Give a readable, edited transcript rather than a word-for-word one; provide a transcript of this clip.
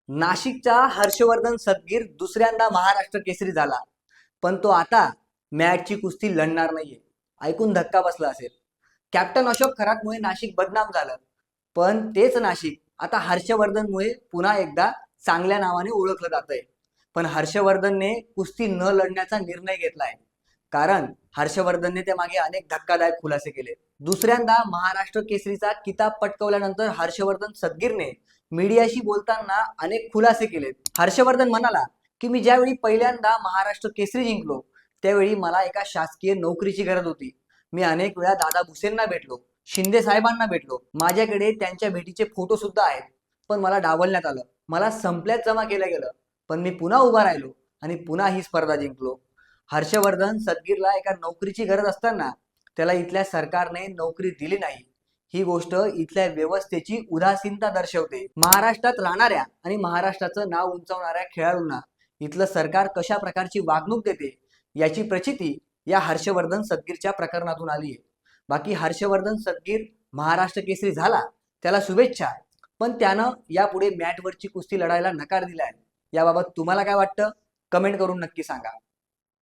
नाशिकचा हर्षवर्धन सदगीर दुसऱ्यांदा महाराष्ट्र केसरी झाला, पण तो आता मॅचची कुस्ती लढणार नाहीये. ऐकून धक्का बसला असेल. कॅप्टन अशोक खरातमुळे नाशिक बदनाम झालं, पण तेच नाशिक आता हर्षवर्धनमुळे पुन्हा एकदा चांगल्या नावाने ओळखलं जातंय. पण हर्षवर्धनने कुस्ती न लढण्याचा निर्णय घेतलाय, कारण हर्षवर्धनने त्या मागे अनेक धक्कादायक खुलासे केले. दुसऱ्यांदा महाराष्ट्र केसरीचा किताब पटकावल्यानंतर हर्षवर्धन सदगीरने मीडियाशी बोलताना अनेक खुलासे केलेत. हर्षवर्धन म्हणाला की मी ज्यावेळी पहिल्यांदा महाराष्ट्र केसरी जिंकलो त्यावेळी मला एका शासकीय नोकरीची गरज होती. मी अनेक वेळा दादा भुसेंना भेटलो, शिंदे साहेबांना भेटलो, माझ्याकडे त्यांच्या भेटीचे फोटो सुद्धा आहेत. पण मला डावलण्यात आलं, मला संपल्यात जमा केलं गेलं. पण मी पुन्हा उभा राहिलो आणि पुन्हा ही स्पर्धा जिंकलो. हर्षवर्धन सदगीरला एका नोकरीची गरज असताना त्याला इथल्या सरकारने नोकरी दिली नाही, ही गोष्ट इथल्या व्यवस्थेची उदासीनता दर्शवते. महाराष्ट्रात राहणाऱ्या आणि महाराष्ट्राचं नाव उंचावणाऱ्या खेळाडूंना इथलं सरकार कशा प्रकारची वागणूक देते याची प्रचिती या हर्षवर्धन सदगीरच्या प्रकरणातून आली आहे. बाकी हर्षवर्धन सदगीर महाराष्ट्र केसरी झाला, त्याला शुभेच्छा. पण त्यानं यापुढे मॅटवरची कुस्ती लढायला नकार दिलाय. याबाबत तुम्हाला काय वाटतं? कमेंट करून नक्की सांगा.